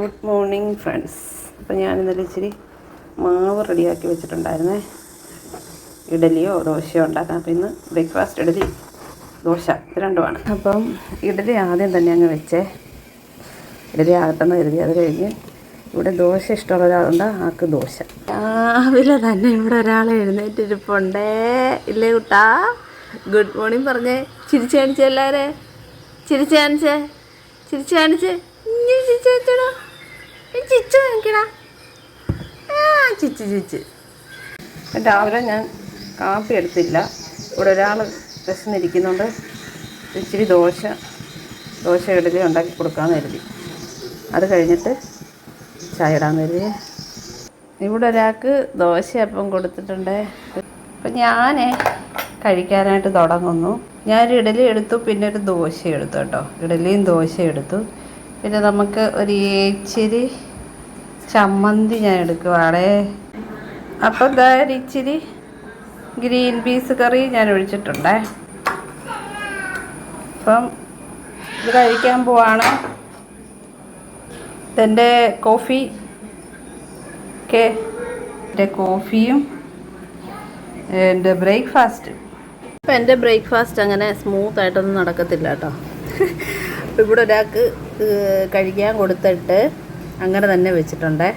Good morning friends. അപ്പോൾ ഞാനിന്നലെ ഇച്ചിരി മാവ് റെഡിയാക്കി വെച്ചിട്ടുണ്ടായിരുന്നേ, ഇഡലിയോ ദോശയോ ഉണ്ടാക്കാം. അപ്പോൾ ഇന്ന് ബ്രേക്ക്ഫാസ്റ്റ് ഇഡലി ദോശ ഇത് രണ്ടുമാണ്. അപ്പം ഇഡലി ആദ്യം തന്നെ അങ്ങ് വെച്ചേ, ഇഡലി ആകട്ടെന്ന് കരുതി. അത് കഴിഞ്ഞ് ഇവിടെ ദോശ ഇഷ്ടമുള്ള ഒരാളുണ്ട്, ആൾക്ക് ദോശ. രാവിലെ തന്നെ ഇവിടെ ഒരാൾ എഴുന്നേറ്റിരിപ്പുണ്ടേ, ഇല്ലേ കുട്ടാ? ഗുഡ് മോർണിംഗ് പറഞ്ഞേ. ചിരിച്ച് കാണിച്ചേ എല്ലാവരെ, ചിരിച്ച് കാണിച്ചേ, ചിരിച്ച് കാണിച്ചേ, ചിരിച്ച് കാണിച്ചടാ, ചിരിച്ച് കാണിക്കടാ, ചിരിച്ച് ചിരിച്ച്. രാവിലെ ഞാൻ കാപ്പി എടുത്തില്ല, ഇവിടെ ഒരാൾ വിശന്നിരിക്കുന്നുണ്ട്. ഇച്ചിരി ദോശ ഇഡലി ഉണ്ടാക്കി കൊടുക്കാമെന്ന് കരുതി. അത് കഴിഞ്ഞിട്ട് ചായ ഇടാമെന്ന് കരുതി. ഇവിടെ ഒരാൾക്ക് ദോശയപ്പം കൊടുത്തിട്ടുണ്ട്. അപ്പം ഞാൻ കഴിക്കാനായിട്ട് തുടങ്ങുന്നു. ഞാനൊരു ഇഡലി എടുത്തു, പിന്നെ ഒരു ദോശ എടുത്തു കേട്ടോ. ഇഡലിയും ദോശയും എടുത്തു. പിന്നെ നമുക്ക് ഒരു ഇച്ചിരി ചമ്മന്തി ഞാൻ എടുക്കുവാണേ. അപ്പം എന്തായാലും ഇച്ചിരി ഗ്രീൻ പീസ് കറി ഞാൻ ഒഴിച്ചിട്ടുണ്ടേ. അപ്പം ഇത് കഴിക്കാൻ പോവാണ്. ഇതെൻ്റെ കോഫി എൻ്റെ കോഫിയും എൻ്റെ ബ്രേക്ക്ഫാസ്റ്റ്. അപ്പം എൻ്റെ ബ്രേക്ക്ഫാസ്റ്റ് അങ്ങനെ സ്മൂത്തായിട്ടൊന്നും നടക്കത്തില്ല കേട്ടോ. അപ്പോൾ ഇവിടെ ഒരാൾക്ക് കഴിക്കാൻ കൊടുത്തിട്ട് അങ്ങനെ തന്നെ വെച്ചിട്ടുണ്ടേ.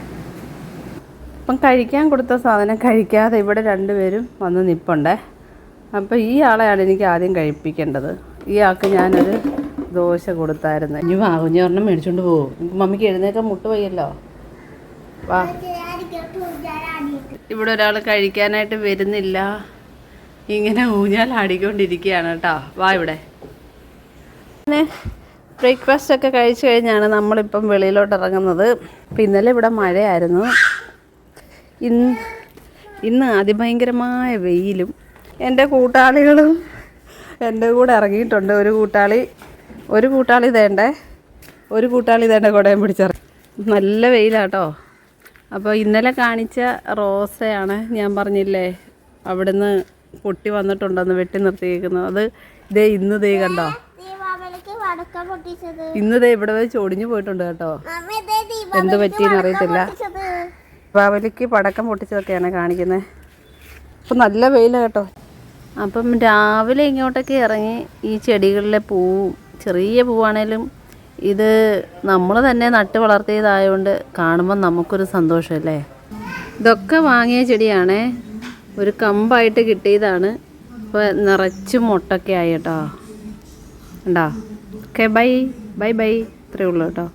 അപ്പം കഴിക്കാൻ കൊടുത്ത സാധനം കഴിക്കാതെ ഇവിടെ രണ്ടുപേരും വന്ന് നിൽപ്പുണ്ടേ. അപ്പോൾ ഈ ആളെയാണ് എനിക്ക് ആദ്യം കഴിപ്പിക്കേണ്ടത്. ഈ ആൾക്ക് ഞാനൊരു ദോശ കൊടുത്തായിരുന്നു. ഇനി കുഞ്ഞൊരെണ്ണം മേടിച്ചുകൊണ്ട് പോകും. മമ്മിക്ക് എഴുന്നേക്കാൻ മുട്ട് വയ്യല്ലോ. വാ. ഇവിടെ ഒരാൾ കഴിക്കാനായിട്ട് വരുന്നില്ല, ഇങ്ങനെ ഊഞ്ഞാലാടിക്കൊണ്ടിരിക്കുകയാണ് കേട്ടോ. വാ ഇവിടെ. പിന്നെ ബ്രേക്ക്ഫാസ്റ്റ് ഒക്കെ കഴിച്ചു കഴിഞ്ഞാണ് നമ്മളിപ്പം വെളിയിലോട്ട് ഇറങ്ങുന്നത്. അപ്പം ഇന്നലെ ഇവിടെ മഴയായിരുന്നു. ഇന്ന് അതിഭയങ്കരമായ വെയിലും. എൻ്റെ കൂട്ടാളികളും എൻ്റെ കൂടെ ഇറങ്ങിയിട്ടുണ്ട്. ഒരു കൂട്ടാളി ഇതേണ്ട കുടയും പിടിച്ചിറങ്ങി. നല്ല വെയിലാട്ടോ. അപ്പോൾ ഇന്നലെ കാണിച്ച റോസയാണ് ഞാൻ പറഞ്ഞില്ലേ, അവിടുന്ന് പൊട്ടി വന്നിട്ടുണ്ടെന്ന് വെട്ടി നിർത്തിയിരിക്കുന്നത്. അത് ഇന്ന് കണ്ടോ, ഇന്ന് ഇവിടെ വെച്ച് ഒടിഞ്ഞു പോയിട്ടുണ്ട് കേട്ടോ. എന്ത് പറ്റിയെന്ന് അറിയത്തില്ല. ദീപാവലിക്ക് പടക്കം പൊട്ടിച്ചതൊക്കെയാണ് കാണിക്കുന്നത്. അപ്പം നല്ല വെയിലാണ് കേട്ടോ. അപ്പം രാവിലെ ഇങ്ങോട്ടൊക്കെ ഇറങ്ങി ഈ ചെടികളിലെ പൂവും, ചെറിയ പൂവാണേലും ഇത് നമ്മൾ തന്നെ നട്ട് വളർത്തിയതായതുകൊണ്ട് കാണുമ്പോൾ നമുക്കൊരു സന്തോഷമല്ലേ. ഇതൊക്കെ വാങ്ങിയ ചെടിയാണേ, ഒരു കമ്പായിട്ട് കിട്ടിയതാണ്. ഇപ്പോൾ നിറച്ചും മുട്ടൊക്കെ ആയി കേട്ടോ. ഉണ്ടോ? Okay, bye bye bye. ഇത്രയേ ഉള്ളൂ കേട്ടോ.